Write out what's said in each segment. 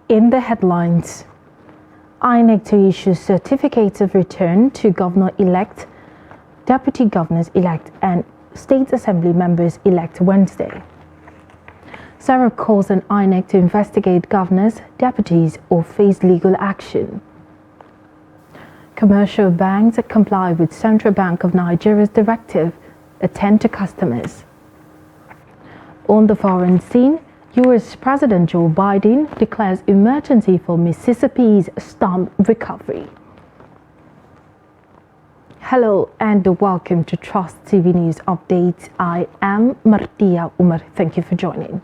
In the headlines, INEC to issue certificates of return to governor-elect, deputy governors-elect and state assembly members-elect Wednesday. Sarah calls on INEC to investigate governors, deputies or face legal action. Commercial banks comply with Central Bank of Nigeria's directive, attend to customers. On the foreign scene, U.S. President Joe Biden declares emergency for Mississippi's storm recovery. Hello and welcome to Trust TV News Updates. I am Martia Umar. Thank you for joining.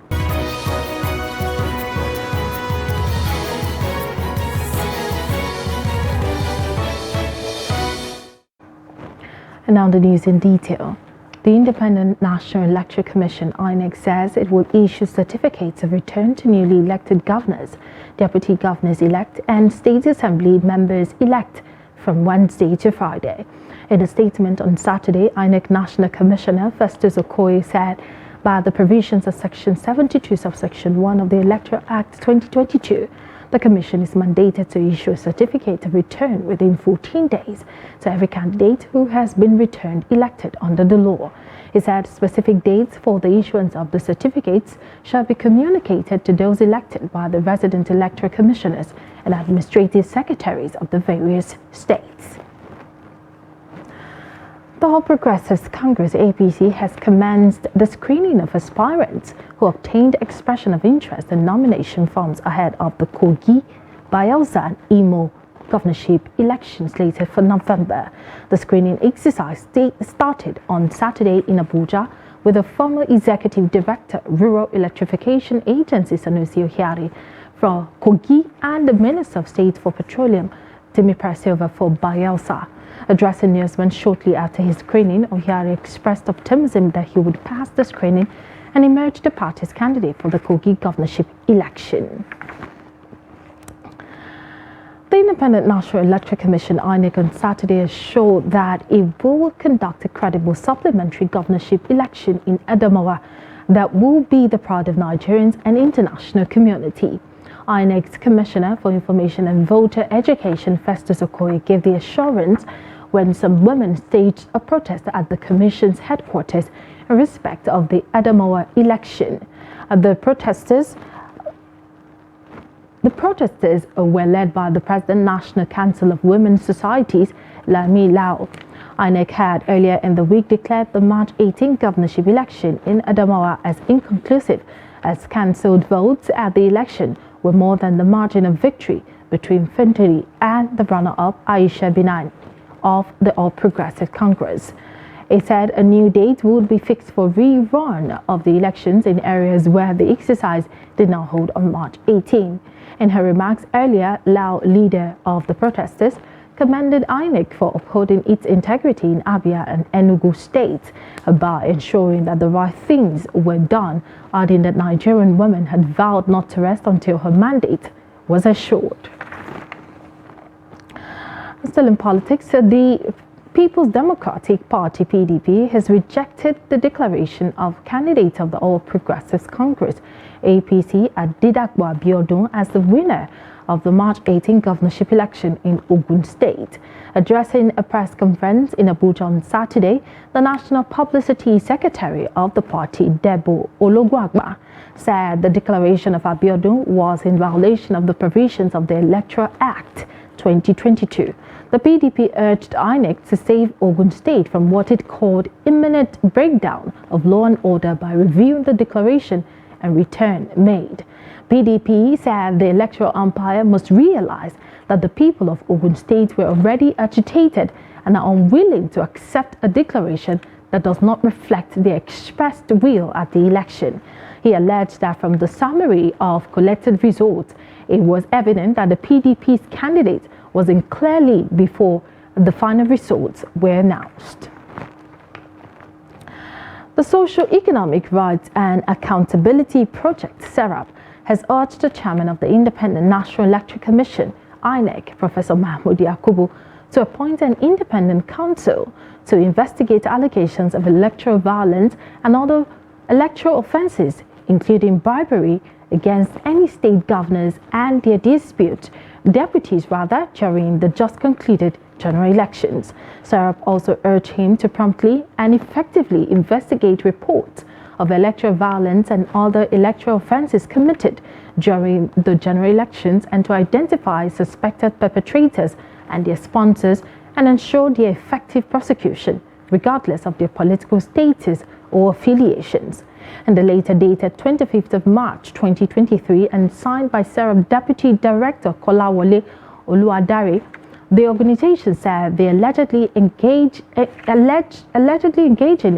And now the news in detail. The Independent National Electoral Commission, INEC, says it will issue certificates of return to newly elected governors, deputy governors-elect and state assembly members-elect from Wednesday to Friday. In a statement on Saturday, INEC National Commissioner Festus Okoye said, by the provisions of Section 72, subsection 1 of the Electoral Act 2022, the Commission is mandated to issue a certificate of return within 14 days to every candidate who has been returned elected under the law. He said specific dates for the issuance of the certificates shall be communicated to those elected by the resident electoral commissioners and administrative secretaries of the various states. The All Progressives Congress APC has commenced the screening of aspirants who obtained expression of interest and nomination forms ahead of the Kogi, Bayelsa and Imo governorship elections slated for November. The screening exercise started on Saturday in Abuja with the former Executive Director, Rural Electrification Agency Sanusi Ohiari for Kogi and the Minister of State for Petroleum, Temipara Silva for Bayelsa. Addressing newsmen shortly after his screening, Ohiari expressed optimism that he would pass the screening and emerge the party's candidate for the Kogi governorship election. The Independent National Electoral Commission, INEC, on Saturday assured that it will conduct a credible supplementary governorship election in Adamawa that will be the pride of Nigerians and international community. INEC's Commissioner for Information and Voter Education, Festus Okoye, gave the assurance when some women staged a protest at the Commission's headquarters in respect of the Adamawa election. The protesters were led by the President National Council of Women's Societies, Lami Lau. INEC had earlier in the week declared the March 18 governorship election in Adamawa as inconclusive, as cancelled votes at the election were more than the margin of victory between Fintiri and the runner-up Aisha Binani of the All Progressive Congress. It said a new date would be fixed for rerun of the elections in areas where the exercise did not hold on March 18. In her remarks earlier, Lau, leader of the protesters, commended INEC for upholding its integrity in Abia and Enugu states by ensuring that the right things were done, adding that Nigerian women had vowed not to rest until her mandate was assured. Still in politics, the People's Democratic Party (PDP) has rejected the declaration of candidate of the All Progressives Congress (APC) Adedakwa Abiodun as the winner of the March 18 governorship election in Ogun State. Addressing a press conference in Abuja on Saturday, the National Publicity Secretary of the party, Debo Ologwagba, said the declaration of Abiodun was in violation of the provisions of the Electoral Act 2022. The PDP urged INEC to save Ogun State from what it called imminent breakdown of law and order by reviewing the declaration and return made. PDP said the electoral umpire must realize that the people of Ogun State were already agitated and are unwilling to accept a declaration that does not reflect their expressed will at the election. He alleged that from the summary of collected results, it was evident that the PDP's candidate was in clear lead before the final results were announced. The Social Economic Rights and Accountability Project, SERAP, has urged the chairman of the Independent National Electoral Commission, INEC, Professor Mahmoud Yakubu, to appoint an independent counsel to investigate allegations of electoral violence and other electoral offences, including bribery against any state governors and their deputies during the just concluded general elections. Sarab also urged him to promptly and effectively investigate reports of electoral violence and other electoral offences committed during the general elections and to identify suspected perpetrators and their sponsors and ensure their effective prosecution, regardless of their political status or affiliations. And the later dated 25th of March 2023 and signed by Sarab Deputy Director Kolawole Oluwadare, the organization said they allegedly engaging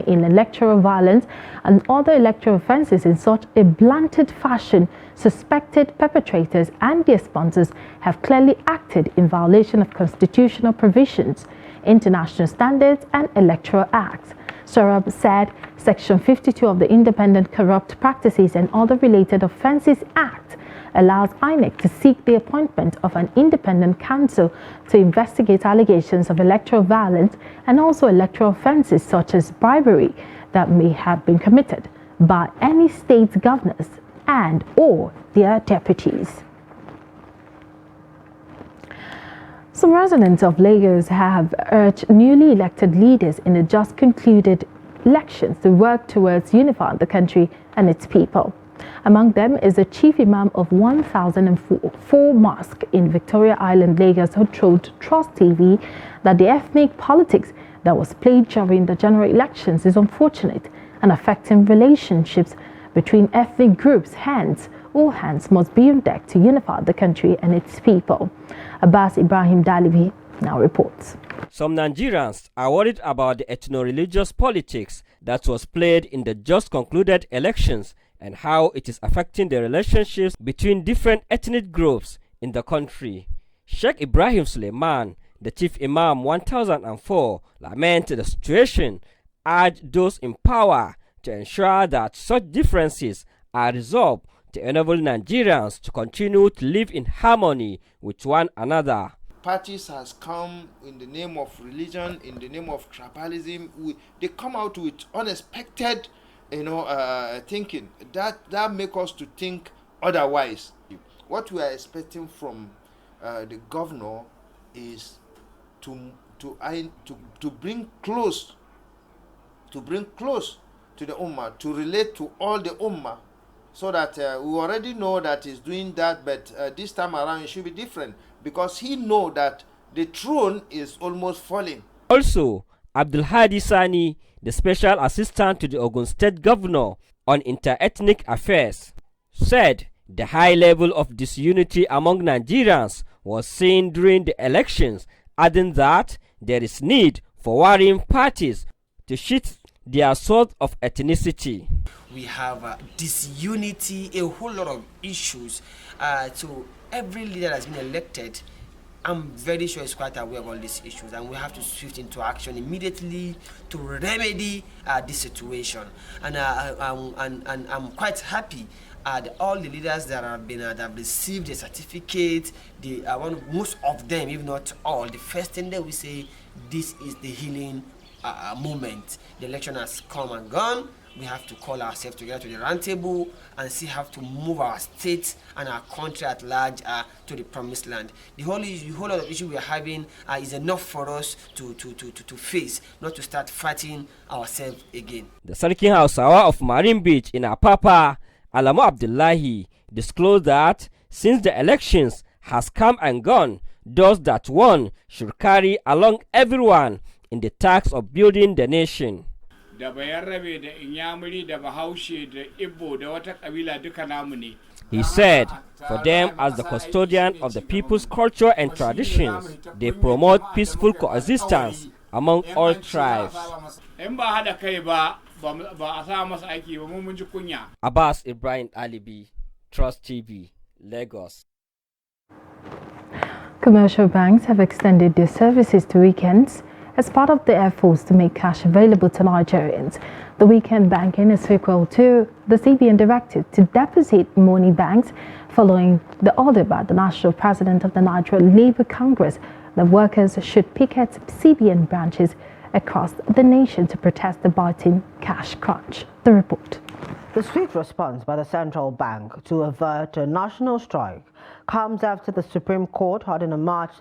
in electoral violence and other electoral offences in such a blatant fashion. Suspected perpetrators and their sponsors have clearly acted in violation of constitutional provisions, international standards and electoral acts. Sarab said Section 52 of the Independent Corrupt Practices and Other Related Offences Act allows INEC to seek the appointment of an independent counsel to investigate allegations of electoral violence and also electoral offences such as bribery that may have been committed by any state governors and or their deputies. Some residents of Lagos have urged newly elected leaders in the just concluded elections to work towards unifying the country and its people. Among them is the chief imam of 1004 Mosque in Victoria Island, Lagos, who told Trust TV that the ethnic politics that was played during the general elections is unfortunate and affecting relationships between ethnic groups. Hence, all hands must be on deck to unify the country and its people. Abbas Ibrahim Dalibi now reports. Some Nigerians are worried about the ethno-religious politics that was played in the just concluded elections and how it is affecting the relationships between different ethnic groups in the country. Sheikh Ibrahim Suleiman, the chief imam 1004, lamented the situation, urged those in power to ensure that such differences are resolved to enable Nigerians to continue to live in harmony with one another. Parties has come in the name of religion, in the name of tribalism. They come out with unexpected, thinking that make us to think otherwise. What we are expecting from the governor is to bring close to the Ummah, to relate to all the Ummah, so that we already know that he's doing that, but this time around it should be different, because he know that the throne is almost falling. Also, Abdul Hadi Sani, the special assistant to the Ogun State Governor on inter-ethnic affairs, said the high level of disunity among Nigerians was seen during the elections, adding that there is need for warring parties to shift their sort of ethnicity. We have disunity, a whole lot of issues. So every leader that's been elected, I'm very sure is quite aware of all these issues, and we have to swift into action immediately to remedy this situation. And I'm quite happy all the leaders that have received a certificate. Most of them, if not all, the first thing that we say, this is the healing moment. The election has come and gone. We have to call ourselves together to the round table and see how to move our state and our country at large to the promised land. The whole lot of issue we are having is enough for us to face, not to start fighting ourselves again. The Sarkin Hausawa of Marine Beach in Apapa, Alamu Abdullahi, disclosed that since the elections has come and gone, those that won should carry along everyone in the task of building the nation. He said, for them as the custodian of the people's culture and traditions, they promote peaceful coexistence among all tribes. Abbas Ibrahim Alibi, Trust TV, Lagos. Commercial banks have extended their services to weekends as part of the efforts to make cash available to Nigerians. The weekend banking is equal to the CBN directive to deposit money banks following the order by the National President of the Nigerian Labour Congress that workers should picket CBN branches across the nation to protest the biting cash crunch. The report. The swift response by the central bank to avert a national strike comes after the Supreme Court had in a March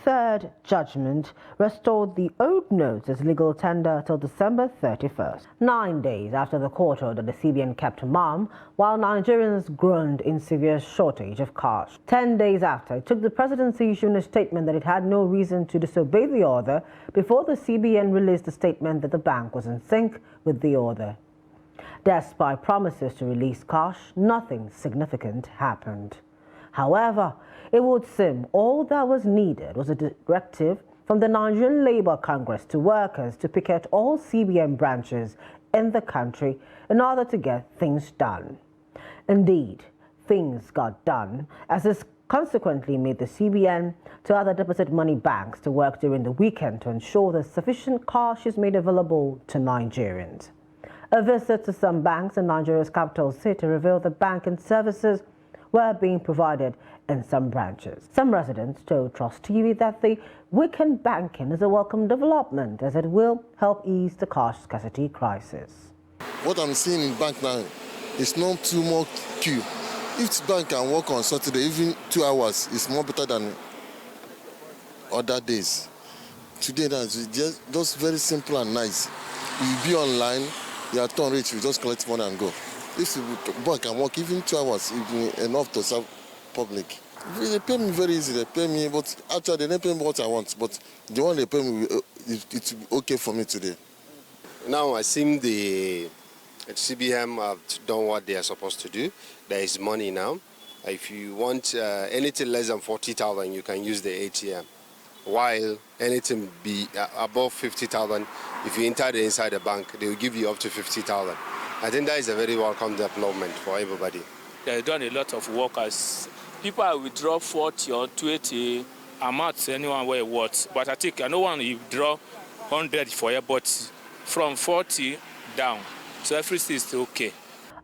3rd judgment restored the old notes as legal tender till December 31st. 9 days after the court ordered the CBN kept mum while Nigerians groaned in severe shortage of cash. 10 days after, it took the presidency issuing a statement that it had no reason to disobey the order before the CBN released a statement that the bank was in sync with the order. Despite promises to release cash, nothing significant happened. However, it would seem all that was needed was a directive from the Nigerian Labour Congress to workers to picket all CBN branches in the country in order to get things done. Indeed, things got done, as this consequently made the CBN to other deposit money banks to work during the weekend to ensure that sufficient cash is made available to Nigerians. A visit to some banks in Nigeria's capital city revealed that banking services were being provided in some branches. Some residents told Trust TV that the weekend banking is a welcome development as it will help ease the cash scarcity crisis. What I'm seeing in bank now is not too much queue. If the bank can work on Saturday, even 2 hours, is more better than other days. Today, that's just very simple and nice. You'll be online, your turn rate, you just collect money and go. If the bank can work even 2 hours, even enough to serve public. They pay me very easy, they pay me, but actually they don't pay me what I want, but the one they pay me, it's okay for me today. Now I think the CBN have done what they are supposed to do. There is money now. If you want anything less than 40,000, you can use the ATM. While anything be above 50,000, if you enter inside the bank, they will give you up to 50,000. I think that is a very welcome development for everybody. They've done a lot of work as people are withdraw 40 or 20 amounts anyone where it was. But I think no one will withdraw 100 for you, but from 40 down. So everything is okay.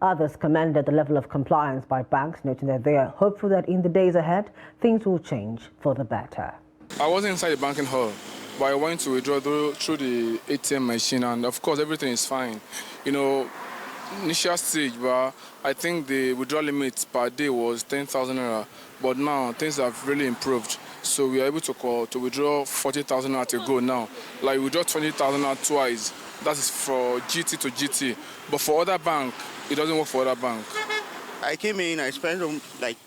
Others commended the level of compliance by banks, noting that they are hopeful that in the days ahead, things will change for the better. I wasn't inside the banking hall, but I went to withdraw through the ATM machine, and of course everything is fine. You know, initial stage, but I think the withdrawal limit per day was 10,000 naira, but now things have really improved. So we are able to withdraw 40,000 naira to go now. Like we withdraw 20,000 naira twice. That is for GT to GT, but for other bank, it doesn't work for other bank. I came in, I spent like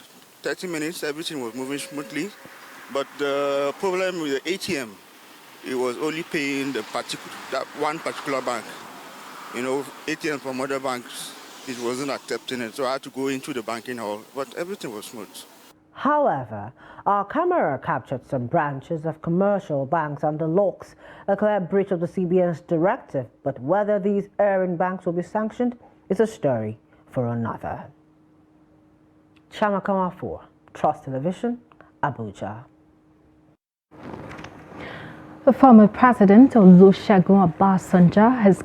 30 minutes, everything was moving smoothly. But the problem with the ATM, it was only paying that one particular bank. You know, ATM from other banks, it wasn't accepting it, so I had to go into the banking hall, but everything was smooth. However, our camera captured some branches of commercial banks under locks, a clear breach of the CBN's directive, but whether these erring banks will be sanctioned is a story for another. Chamaka Mafua, Trust Television, Abuja. The former president Olusegun Obasanjo has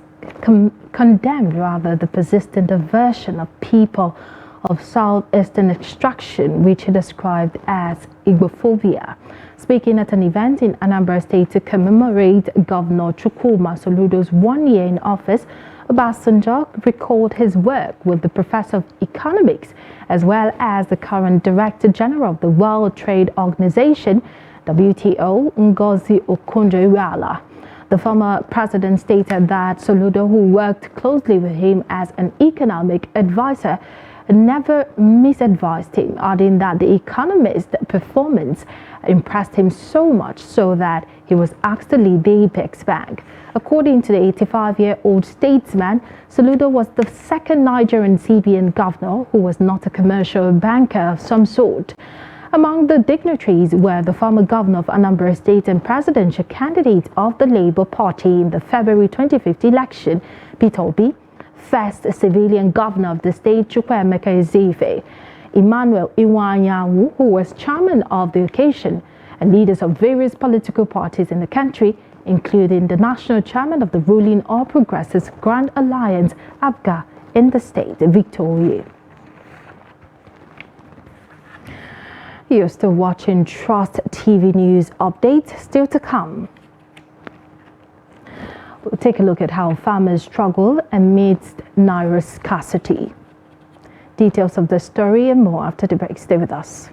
condemned the persistent aversion of people of southeastern extraction, which he described as Igbophobia. Speaking at an event in Anambra State to commemorate Governor Chukwuma Soludo's 1 year in office, Obasanjo recalled his work with the professor of economics as well as the current Director General of the World Trade Organization, WTO, Ngozi Okonjo-Iweala. The former president stated that Soludo, who worked closely with him as an economic advisor, never misadvised him, adding that the economist's performance impressed him so much so that he was asked to lead the Apex Bank. According to the 85-year-old statesman, Soludo was the second Nigerian CBN governor who was not a commercial banker of some sort. Among the dignitaries were the former governor of Anambra State and presidential candidate of the Labour Party in the February 2015 election, Peter Obi, first civilian governor of the state, Chukwuemeka Ezeife, Emmanuel Iwuanyanwu, who was chairman of the occasion, and leaders of various political parties in the country, including the national chairman of the ruling All Progressives Grand Alliance, APGA, in the state, Victor Oye. You're still watching Trust TV News Update, still to come. We'll take a look at how farmers struggle amidst naira scarcity. Details of the story and more after the break. Stay with us.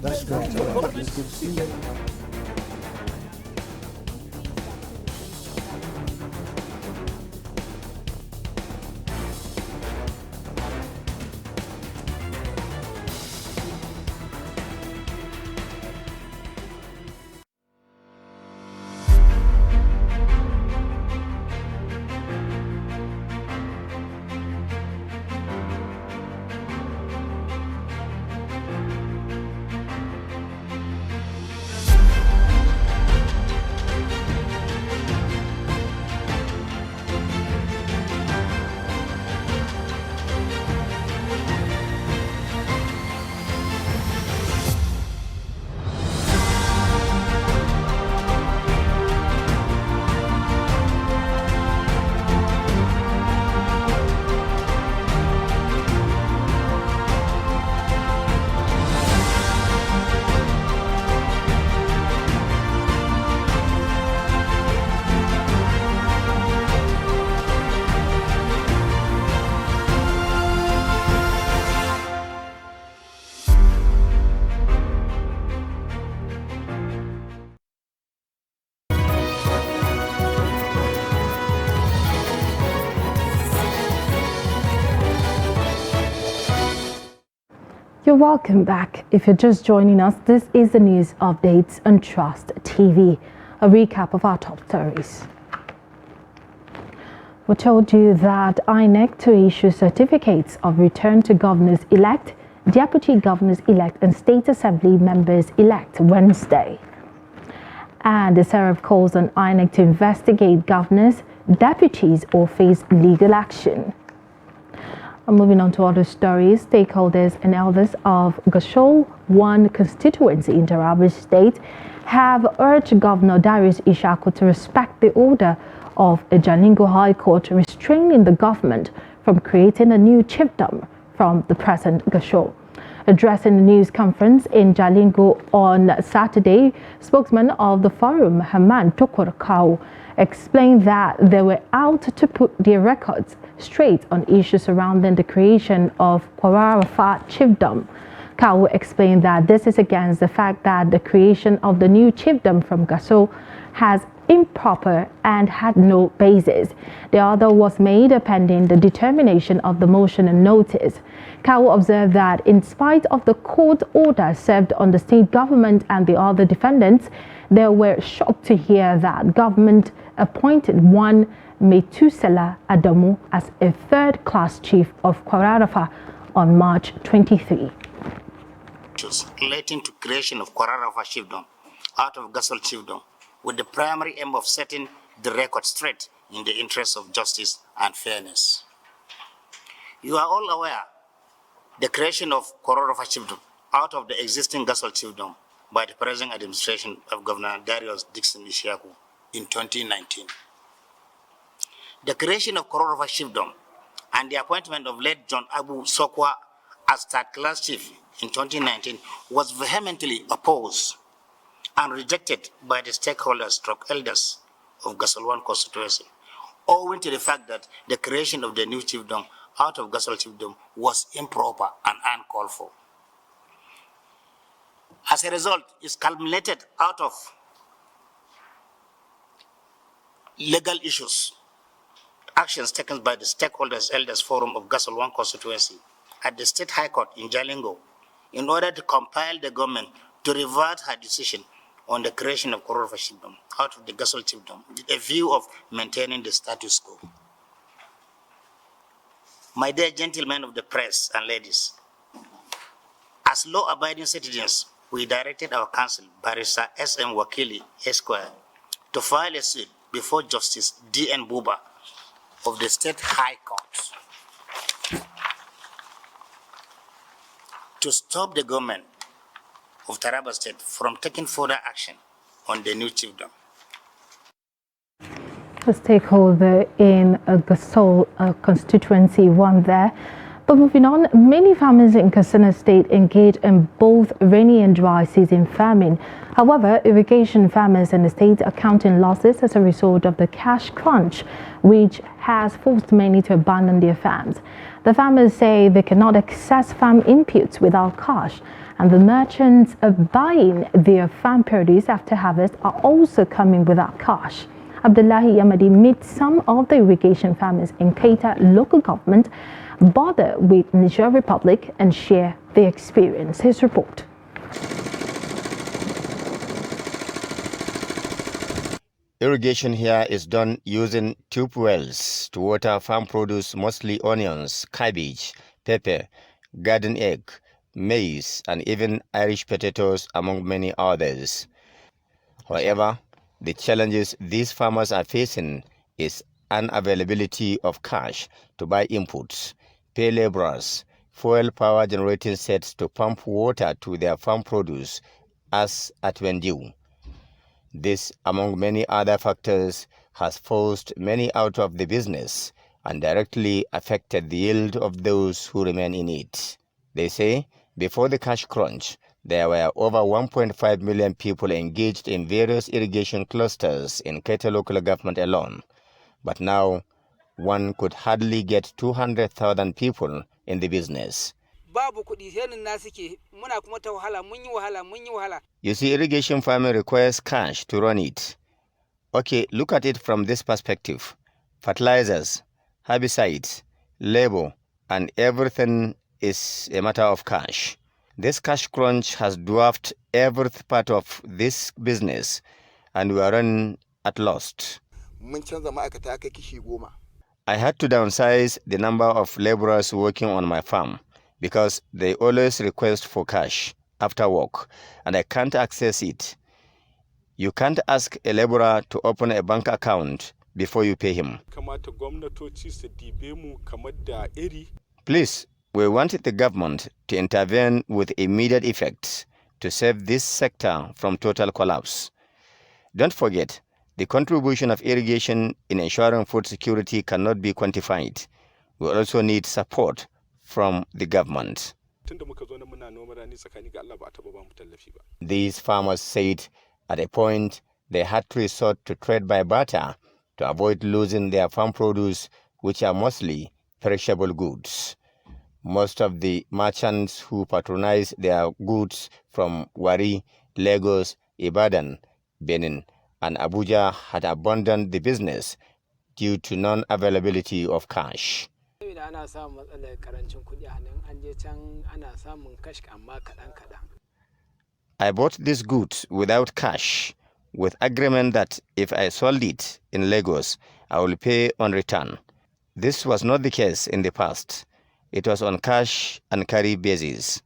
That's great. It's good to see you. You're welcome back. If you're just joining us, this is the news updates on Trust TV. A recap of our top stories. We told you that INEC to issue certificates of return to governors-elect, deputy governors-elect and state assembly members-elect Wednesday. And the Serap calls on INEC to investigate governors, deputies or face legal action. Moving on to other stories, stakeholders and elders of Gashol 1 constituency in Taraba State have urged Governor Darius Ishaku to respect the order of a Jalingo High Court restraining the government from creating a new chiefdom from the present Gashol. Addressing the news conference in Jalingo on Saturday, spokesman of the forum, Haman Tokorakau, explained that they were out to put their records straight on issues surrounding the creation of Kwararafa chiefdom. Kau explained that this is against the fact that the creation of the new chiefdom from Gaso has improper and had no basis. The order was made pending the determination of the motion and notice. Kau observed that in spite of the court order served on the state government and the other defendants, they were shocked to hear that government appointed one Metusela Adamu as a third-class chief of Kwararafa on March 23. Relating to creation of Kwararafa chiefdom out of Gasol chiefdom with the primary aim of setting the record straight in the interest of justice and fairness. You are all aware the creation of Kwararafa chiefdom out of the existing Gasol chiefdom by the present administration of Governor Darius Dixon Ishaku in 2019. The creation of Kwararafa chiefdom and the appointment of late John Abu Sokwa as third-class chief in 2019 was vehemently opposed and rejected by the stakeholders, elders of Gasol 1 constituency, owing to the fact that the creation of the new chiefdom out of Gasol chiefdom was improper and uncalled for. As a result, it's culminated out of legal issues, actions taken by the stakeholders, elders forum of Gasol 1 constituency at the State High Court in Jalingo in order to compel the government to revert her decision on the creation of Kwararafa chiefdom out of the Gasol chiefdom with a view of maintaining the status quo. My dear gentlemen of the press and ladies, as law-abiding citizens, we directed our counsel, Barrister S.M. Wakili Esquire, to file a suit before Justice D.N. Buba of the State High Court to stop the government of Taraba State from taking further action on the new chiefdom. A stakeholder in Gasol constituency won there. But moving on, many farmers in Katsina State engage in both rainy and dry season farming. However, irrigation farmers in the state are counting losses as a result of the cash crunch, which has forced many to abandon their farms. The farmers say they cannot access farm inputs without cash, and the merchants buying their farm produce after harvest are also coming without cash. Abdullahi Yamadi met some of the irrigation farmers in Keita local government, bother with Niger Republic and share their experience. His report. Irrigation here is done using tube wells to water farm produce, mostly onions, cabbage, pepper, garden egg, maize, and even Irish potatoes, among many others. However, the challenges these farmers are facing is unavailability of cash to buy inputs, pay laborers, fuel power generating sets to pump water to their farm produce as at when due. This, among many other factors, has forced many out of the business and directly affected the yield of those who remain in it. They say, before the cash crunch, there were over 1.5 million people engaged in various irrigation clusters in Keita local government alone. But now, one could hardly get 200,000 people in the business. You see, irrigation farming requires cash to run it. Okay, look at it from this perspective. Fertilizers, herbicides, labor, and everything is a matter of cash. This cash crunch has dwarfed every part of this business, and we are running at loss. I had to downsize the number of laborers working on my farm because they always request for cash after work, and I can't access it. You can't ask a laborer to open a bank account before you pay him. Please, we want the government to intervene with immediate effect to save this sector from total collapse. Don't forget, the contribution of irrigation in ensuring food security cannot be quantified. We also need support from the government. These farmers said at a point they had to resort to trade by barter to avoid losing their farm produce, which are mostly perishable goods. Most of the merchants who patronize their goods from Wari, Lagos, Ibadan, Benin, and Abuja had abandoned the business due to non-availability of cash. I bought these goods without cash, with agreement that if I sold it in Lagos, I will pay on return. This was not the case in the past. It was on cash and carry basis.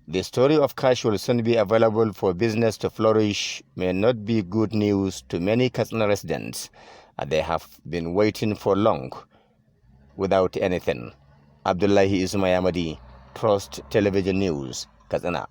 The story of cash will soon be available for business to flourish may not be good news to many Katsina residents, and they have been waiting for long without anything. Abdullahi Ismayamadi, Trust Television News, Katsina.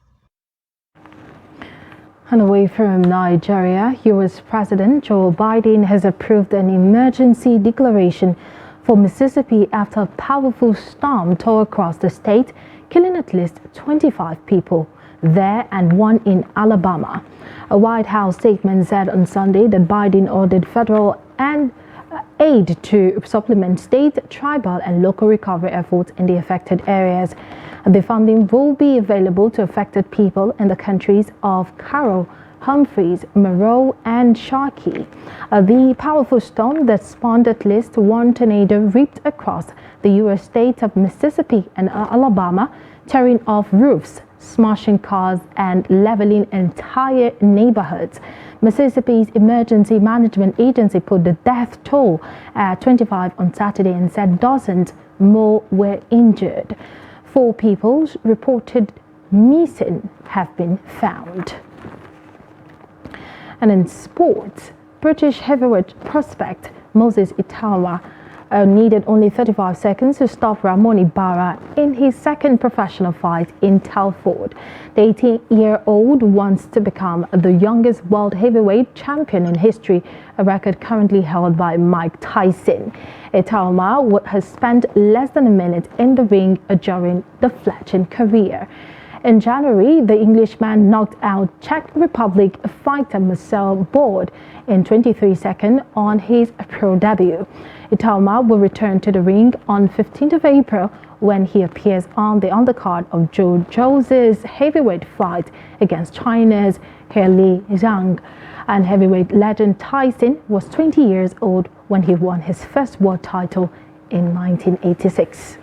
And away from Nigeria, US President Joe Biden has approved an emergency declaration for Mississippi after a powerful storm tore across the state, killing at least 25 people there and one in Alabama. A White House statement said on Sunday that Biden ordered federal aid to supplement state, tribal, and local recovery efforts in the affected areas. The funding will be available to affected people in the counties of Carroll, Humphreys, Monroe, and Sharkey. The powerful storm that spawned at least one tornado ripped across the U.S. states of Mississippi and Alabama, tearing off roofs, smashing cars, and leveling entire neighborhoods. Mississippi's Emergency Management Agency put the death toll at 25 on Saturday and said dozens more were injured. 4 people reported missing have been found. And in sports, British heavyweight prospect Moses Itawa needed only 35 seconds to stop Ramon Ibarra in his second professional fight in Telford. The 18-year-old wants to become the youngest world heavyweight champion in history, a record currently held by Mike Tyson. Itaoma has spent less than a minute in the ring during the fledgling career. In January, the Englishman knocked out Czech Republic fighter Marcel Bord in 23 seconds on his pro debut. Itaoma will return to the ring on 15th of April when he appears on the undercard of Joe Jones's heavyweight fight against China's He Zhang. And heavyweight legend Tyson was 20 years old when he won his first world title in 1986.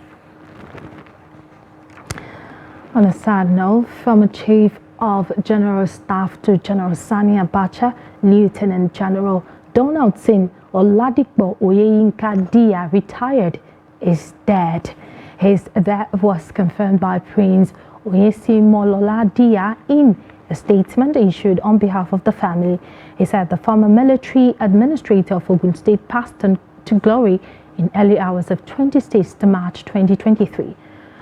On a sad note, former Chief of General Staff to General Sani Abacha, Lieutenant General Donaldson Oladipo Oyeyinka Dia, retired, is dead. His death was confirmed by Prince Oyesimolola Dia in a statement issued on behalf of the family. He said the former military administrator of Ogun State passed on to glory in early hours of 26th March 2023.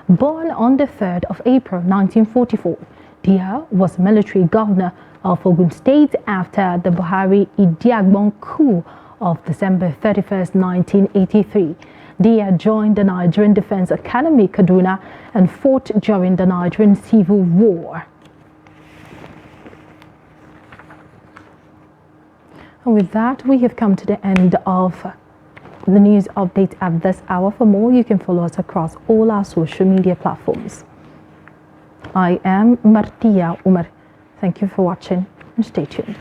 Born on the 3rd of April 1944, Dia was military governor of Ogun State after the Buhari Idiagbon coup of December 31st, 1983. Dia joined the Nigerian Defense Academy, Kaduna, and fought during the Nigerian Civil War. And with that, we have come to the end of the news update at this hour. For more, you can follow us across all our social media platforms. I am Martia Umar. Thank you for watching and stay tuned.